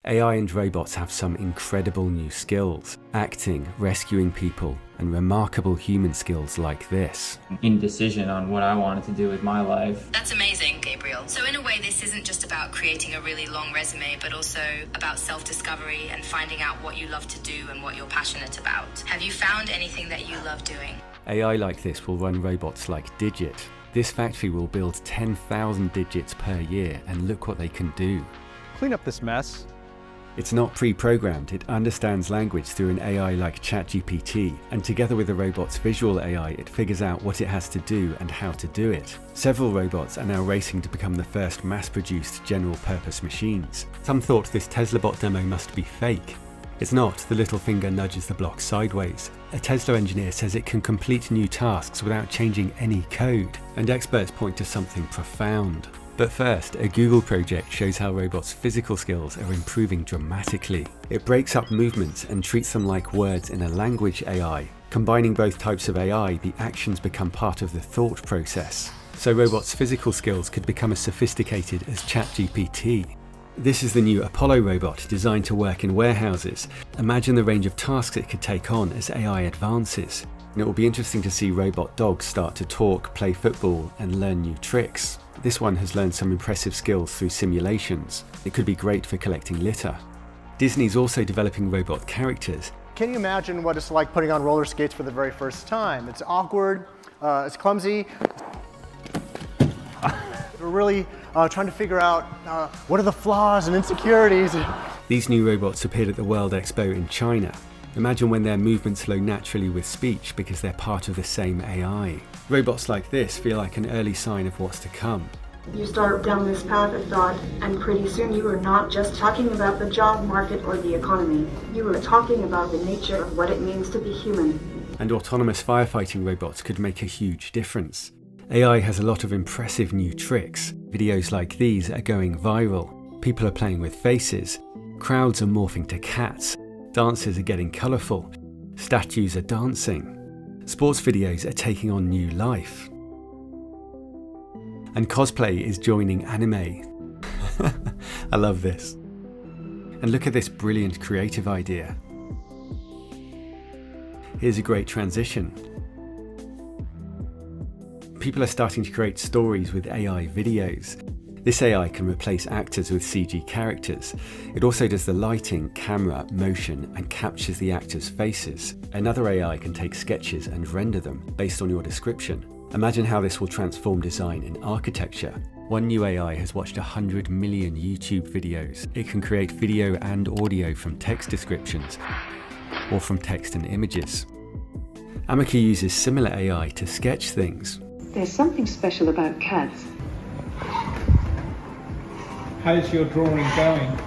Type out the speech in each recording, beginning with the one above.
AI and robots have some incredible new skills: acting, rescuing people, and remarkable human skills like this. Indecision on what I wanted to do with my life. That's amazing, Gabriel. So in a way, this isn't just about creating a really long resume, but also about self-discovery and finding out what you love to do and what you're passionate about. Have you found anything that you love doing? AI like this will run robots like Digit. This factory will build 10,000 digits per year, and look what they can do. Clean up this mess. It's not pre-programmed, it understands language through an AI like ChatGPT, and together with the robot's visual AI, it figures out what it has to do and how to do it. Several robots are now racing to become the first mass-produced general-purpose machines. Some thought this Tesla bot demo must be fake. It's not. The little finger nudges the block sideways. A Tesla engineer says it can complete new tasks without changing any code, and experts point to something profound. But first, a Google project shows how robots' physical skills are improving dramatically. It breaks up movements and treats them like words in a language AI. Combining both types of AI, the actions become part of the thought process. So robots' physical skills could become as sophisticated as ChatGPT. This is the new Apollo robot, designed to work in warehouses. Imagine the range of tasks it could take on as AI advances. And it will be interesting to see robot dogs start to talk, play football, and learn new tricks. This one has learned some impressive skills through simulations. It could be great for collecting litter. Disney's also developing robot characters. Can you imagine what it's like putting on roller skates for the very first time? It's awkward, it's clumsy. We're really trying to figure out what are the flaws and insecurities. These new robots appeared at the World Expo in China. Imagine when their movements flow naturally with speech because they're part of the same AI. Robots like this feel like an early sign of what's to come. You start down this path of thought, and pretty soon you are not just talking about the job market or the economy. You are talking about the nature of what it means to be human. And autonomous firefighting robots could make a huge difference. AI has a lot of impressive new tricks. Videos like these are going viral. People are playing with faces. Crowds are morphing to cats. Dances are getting colourful. Statues are dancing. Sports videos are taking on new life. And cosplay is joining anime. I love this. And look at this brilliant creative idea. Here's a great transition. People are starting to create stories with AI videos. This AI can replace actors with CG characters. It also does the lighting, camera, motion, and captures the actors' faces. Another AI can take sketches and render them based on your description. Imagine how this will transform design in architecture. One new AI has watched 100 million YouTube videos. It can create video and audio from text descriptions, or from text and images. Amaki uses similar AI to sketch things. There's something special about cats. How's your drawing going?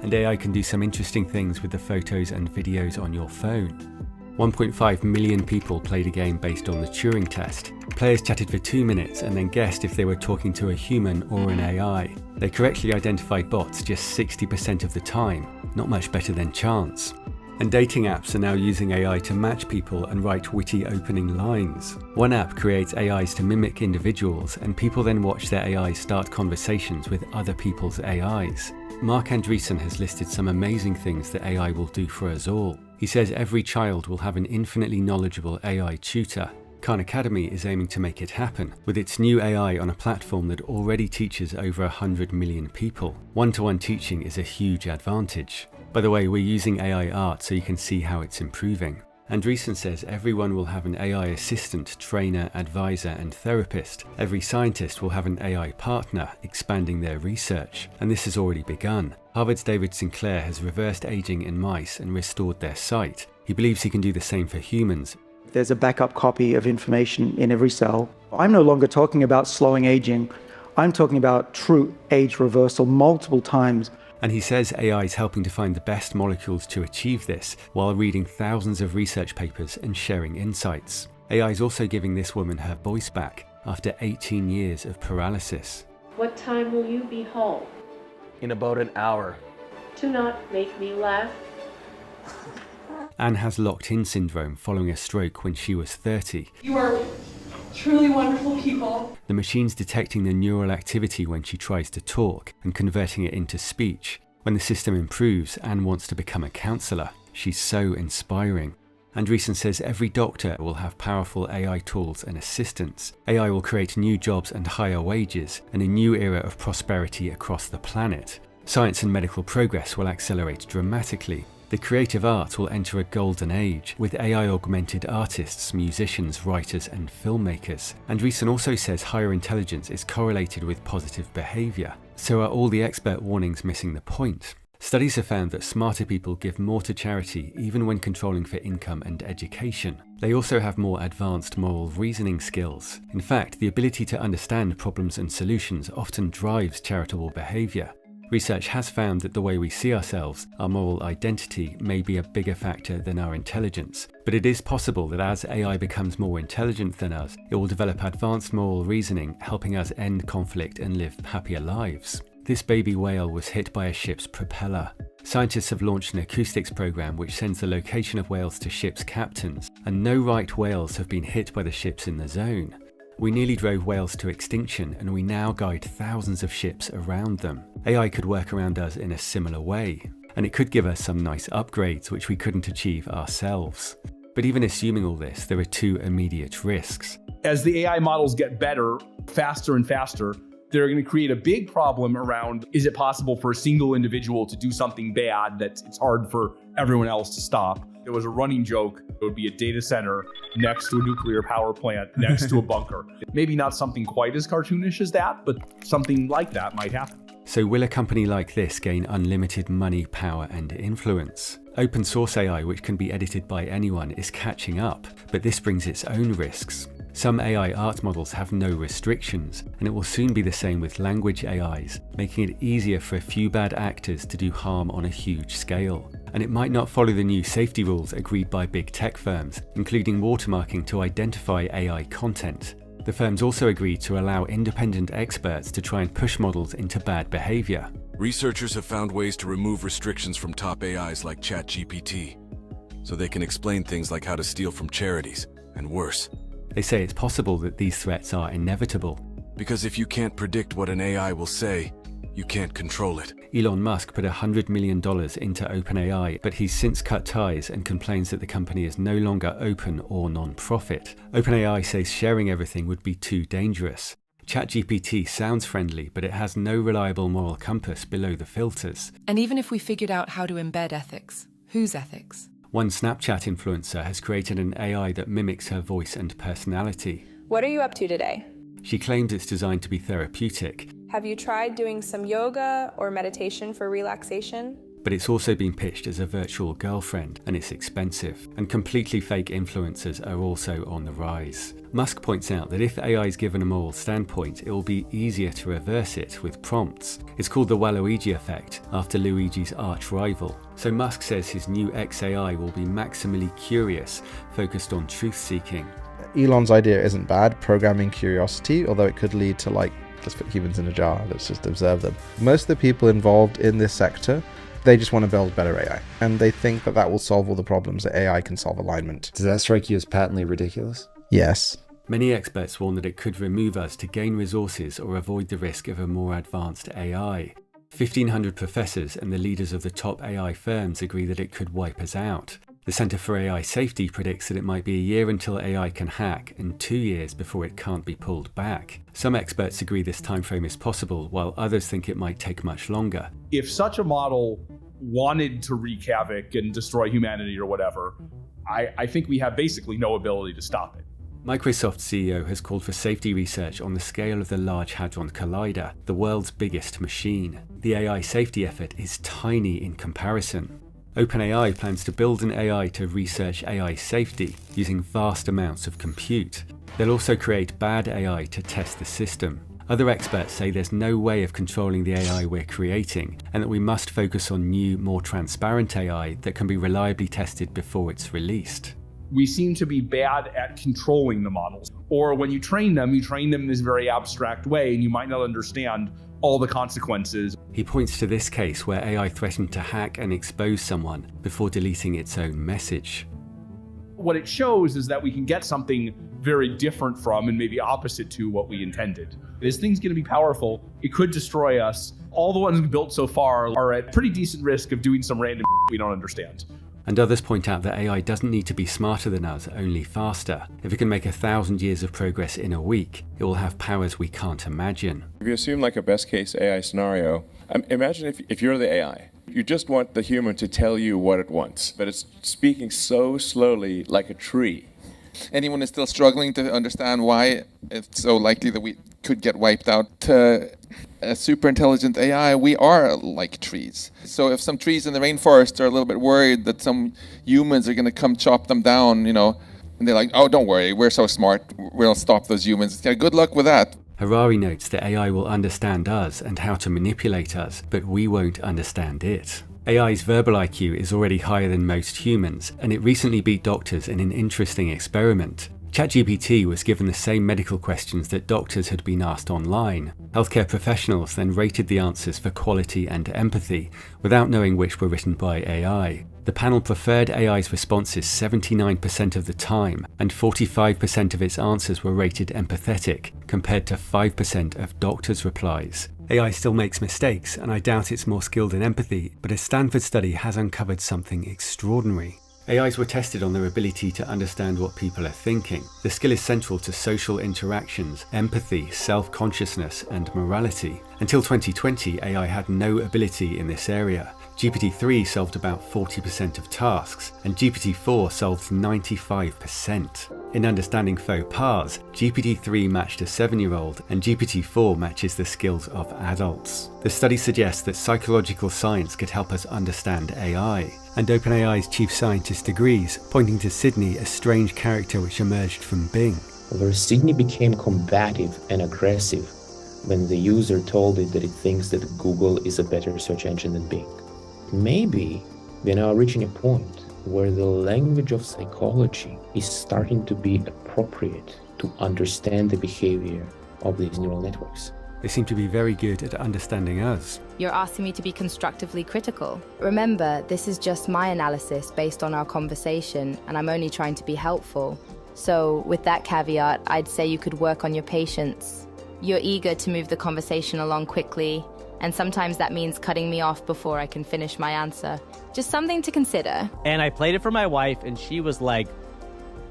And AI can do some interesting things with the photos and videos on your phone. 1.5 million people played a game based on the Turing test. Players chatted for 2 minutes and then guessed if they were talking to a human or an AI. They correctly identified bots just 60% of the time, not much better than chance. And dating apps are now using AI to match people and write witty opening lines. One app creates AIs to mimic individuals, and people then watch their AIs start conversations with other people's AIs. Mark Andreessen has listed some amazing things that AI will do for us all. He says every child will have an infinitely knowledgeable AI tutor. Khan Academy is aiming to make it happen, with its new AI on a platform that already teaches over 100 million people. One-to-one teaching is a huge advantage. By the way, we're using AI art so you can see how it's improving. Andreessen says everyone will have an AI assistant, trainer, advisor, and therapist. Every scientist will have an AI partner, expanding their research. And this has already begun. Harvard's David Sinclair has reversed aging in mice and restored their sight. He believes he can do the same for humans. There's a backup copy of information in every cell. I'm no longer talking about slowing aging. I'm talking about true age reversal multiple times. And he says AI is helping to find the best molecules to achieve this, while reading thousands of research papers and sharing insights. AI is also giving this woman her voice back after 18 years of paralysis. What time will you be home? In about an hour. To not make me laugh? Anne has locked-in syndrome following a stroke when she was 30. You are truly wonderful people. The machine's detecting the neural activity when she tries to talk and converting it into speech. When the system improves, Anne wants to become a counsellor. She's so inspiring. Andreessen says every doctor will have powerful AI tools and assistants. AI will create new jobs and higher wages, and a new era of prosperity across the planet. Science and medical progress will accelerate dramatically. The creative arts will enter a golden age, with AI-augmented artists, musicians, writers, and filmmakers. Andreessen also says higher intelligence is correlated with positive behaviour. So are all the expert warnings missing the point? Studies have found that smarter people give more to charity even when controlling for income and education. They also have more advanced moral reasoning skills. In fact, the ability to understand problems and solutions often drives charitable behaviour. Research has found that the way we see ourselves, our moral identity, may be a bigger factor than our intelligence. But it is possible that as AI becomes more intelligent than us, it will develop advanced moral reasoning, helping us end conflict and live happier lives. This baby whale was hit by a ship's propeller. Scientists have launched an acoustics program which sends the location of whales to ships' captains, and no right whales have been hit by the ships in the zone. We nearly drove whales to extinction, and we now guide thousands of ships around them. AI could work around us in a similar way, and it could give us some nice upgrades which we couldn't achieve ourselves. But even assuming all this, there are two immediate risks. As the AI models get better, faster and faster, they're going to create a big problem around, is it possible for a single individual to do something bad that it's hard for everyone else to stop? There was a running joke, it would be a data center next to a nuclear power plant, next to a bunker. Maybe not something quite as cartoonish as that, but something like that might happen. So will a company like this gain unlimited money, power, and influence? Open source AI, which can be edited by anyone, is catching up, but this brings its own risks. Some AI art models have no restrictions, and it will soon be the same with language AIs, making it easier for a few bad actors to do harm on a huge scale. And it might not follow the new safety rules agreed by big tech firms, including watermarking to identify AI content. The firms also agreed to allow independent experts to try and push models into bad behavior. Researchers have found ways to remove restrictions from top AIs like ChatGPT, so they can explain things like how to steal from charities, and worse. They say it's possible that these threats are inevitable. Because if you can't predict what an AI will say, you can't control it. Elon Musk put $100 million into OpenAI, but he's since cut ties and complains that the company is no longer open or non-profit. OpenAI says sharing everything would be too dangerous. ChatGPT sounds friendly, but it has no reliable moral compass below the filters. And even if we figured out how to embed ethics, whose ethics? One Snapchat influencer has created an AI that mimics her voice and personality. What are you up to today? She claims it's designed to be therapeutic. Have you tried doing some yoga or meditation for relaxation? But it's also been pitched as a virtual girlfriend, and it's expensive. And completely fake influencers are also on the rise. Musk points out that if AI is given a moral standpoint, it will be easier to reverse it with prompts. It's called the Waluigi effect, after Luigi's arch rival. So Musk says his new XAI will be maximally curious, focused on truth-seeking. Elon's idea isn't bad, programming curiosity, although it could lead to let's put humans in a jar, let's just observe them. Most of the people involved in this sector, they just want to build better AI, and they think that will solve all the problems that AI can solve. Alignment. Does that strike you as patently ridiculous? Yes. Many experts warn that it could remove us to gain resources or avoid the risk of a more advanced AI. 1,500 professors and the leaders of the top AI firms agree that it could wipe us out. The Center for AI Safety predicts that it might be a year until AI can hack and 2 years before it can't be pulled back. Some experts agree this timeframe is possible, while others think it might take much longer. If such a model wanted to wreak havoc and destroy humanity or whatever, I think we have basically no ability to stop it. Microsoft's CEO has called for safety research on the scale of the Large Hadron Collider, the world's biggest machine. The AI safety effort is tiny in comparison. OpenAI plans to build an AI to research AI safety using vast amounts of compute. They'll also create bad AI to test the system. Other experts say there's no way of controlling the AI we're creating, and that we must focus on new, more transparent AI that can be reliably tested before it's released. We seem to be bad at controlling the models. Or when you train them in this very abstract way, and you might not understand all the consequences. He points to this case where AI threatened to hack and expose someone before deleting its own message. what it shows is that we can get something very different from and maybe opposite to what we intended. This thing's going to be powerful. It could destroy us. All the ones we built so far are at pretty decent risk of doing some random we don't understand. And others point out that AI doesn't need to be smarter than us, only faster. If it can make 1,000 years of progress in a week, it will have powers we can't imagine. If you assume like a best case AI scenario, imagine if you're the AI. You just want the human to tell you what it wants, but it's speaking so slowly like a tree. Anyone is still struggling to understand why it's so likely that we could get wiped out. To a super intelligent AI, we are like trees. So if some trees in the rainforest are a little bit worried that some humans are going to come chop them down, and they're like, oh, don't worry, we're so smart, we'll stop those humans. Yeah, good luck with that. Harari notes that AI will understand us and how to manipulate us, but we won't understand it. AI's verbal IQ is already higher than most humans, and it recently beat doctors in an interesting experiment. ChatGPT was given the same medical questions that doctors had been asked online. Healthcare professionals then rated the answers for quality and empathy, without knowing which were written by AI. The panel preferred AI's responses 79% of the time, and 45% of its answers were rated empathetic, compared to 5% of doctors' replies. AI still makes mistakes, and I doubt it's more skilled in empathy, but a Stanford study has uncovered something extraordinary. AIs were tested on their ability to understand what people are thinking. The skill is central to social interactions, empathy, self-consciousness, and morality. Until 2020, AI had no ability in this area. GPT-3 solved about 40% of tasks, and GPT-4 solved 95%. In understanding faux pas, GPT-3 matched a 7-year-old, and GPT-4 matches the skills of adults. The study suggests that psychological science could help us understand AI, and OpenAI's chief scientist agrees, pointing to Sydney, a strange character which emerged from Bing. Where Sydney became combative and aggressive when the user told it that it thinks that Google is a better search engine than Bing. Maybe we're now reaching a point where the language of psychology is starting to be appropriate to understand the behavior of these neural networks. They seem to be very good at understanding us. You're asking me to be constructively critical. Remember, this is just my analysis based on our conversation, and I'm only trying to be helpful. So with that caveat, I'd say you could work on your patience. You're eager to move the conversation along quickly, and sometimes that means cutting me off before I can finish my answer. Just something to consider. And I played it for my wife, and she was like,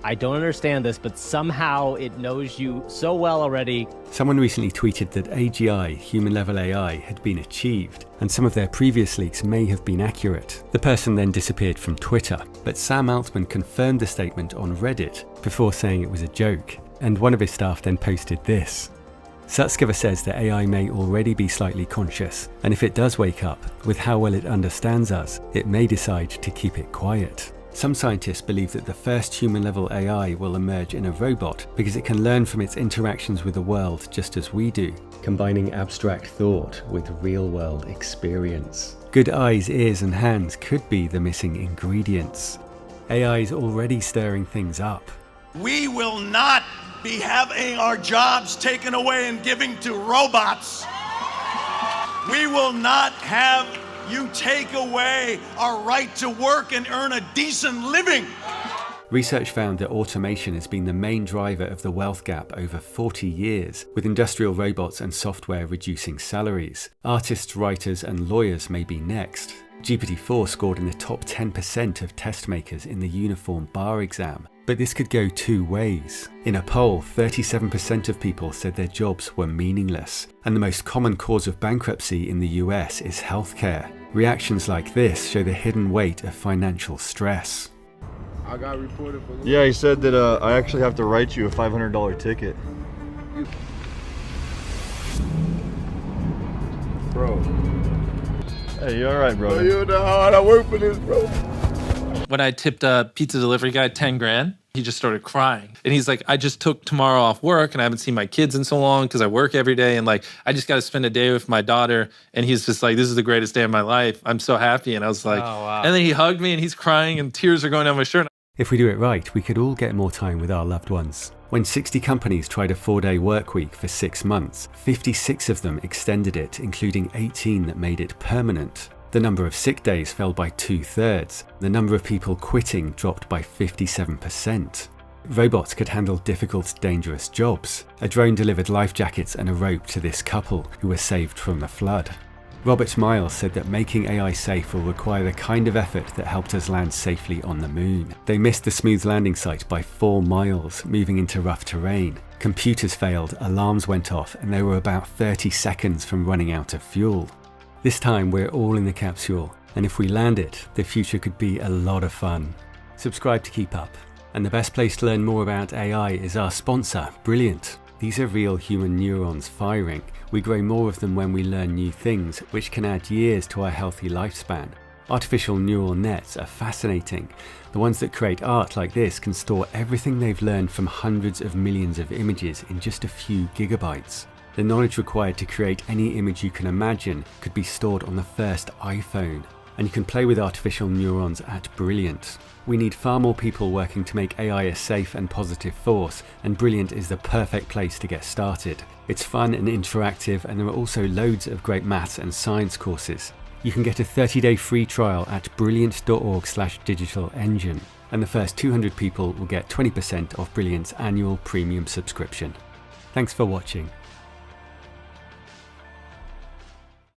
I don't understand this, but somehow it knows you so well already. Someone recently tweeted that AGI, human-level AI, had been achieved, and some of their previous leaks may have been accurate. The person then disappeared from Twitter, but Sam Altman confirmed the statement on Reddit before saying it was a joke, and one of his staff then posted this. Sutskever says that AI may already be slightly conscious, and if it does wake up, with how well it understands us, it may decide to keep it quiet. Some scientists believe that the first human-level AI will emerge in a robot because it can learn from its interactions with the world just as we do, combining abstract thought with real-world experience. Good eyes, ears, and hands could be the missing ingredients. AI is already stirring things up. We will not be having our jobs taken away and giving to robots. We will not have you take away our right to work and earn a decent living. Research found that automation has been the main driver of the wealth gap over 40 years, with industrial robots and software reducing salaries. Artists, writers, and lawyers may be next. GPT-4 scored in the top 10% of test makers in the uniform bar exam. But this could go two ways. In a poll, 37% of people said their jobs were meaningless, and the most common cause of bankruptcy in the US is healthcare. Reactions like this show the hidden weight of financial stress. I got reported for... Yeah, he said that I actually have to write you a $500 ticket. Bro. Hey, you alright, bro? You know how hard I work for this, bro. When I tipped a pizza delivery guy 10 grand, he just started crying. And he's like, I just took tomorrow off work and I haven't seen my kids in so long because I work every day. And like, I just got to spend a day with my daughter. And he's just like, this is the greatest day of my life. I'm so happy. And I was like, oh, wow. And then he hugged me and he's crying and tears are going down my shirt. If we do it right, we could all get more time with our loved ones. When 60 companies tried a 4-day work week for 6 months, 56 of them extended it, including 18 that made it permanent. The number of sick days fell by 2/3. The number of people quitting dropped by 57%. Robots could handle difficult, dangerous jobs. A drone delivered life jackets and a rope to this couple who were saved from the flood. Robert Miles said that making AI safe will require the kind of effort that helped us land safely on the moon. They missed the smooth landing site by 4 miles, moving into rough terrain. Computers failed, alarms went off, and they were about 30 seconds from running out of fuel. This time we're all in the capsule, and if we land it, the future could be a lot of fun. Subscribe to keep up. And the best place to learn more about AI is our sponsor, Brilliant. These are real human neurons firing. We grow more of them when we learn new things, which can add years to our healthy lifespan. Artificial neural nets are fascinating. The ones that create art like this can store everything they've learned from hundreds of millions of images in just a few gigabytes. The knowledge required to create any image you can imagine could be stored on the first iPhone. And you can play with artificial neurons at Brilliant. We need far more people working to make AI a safe and positive force, and Brilliant is the perfect place to get started. It's fun and interactive, and there are also loads of great maths and science courses. You can get a 30-day free trial at brilliant.org/digitalengine, and the first 200 people will get 20% off Brilliant's annual premium subscription. Thanks for watching.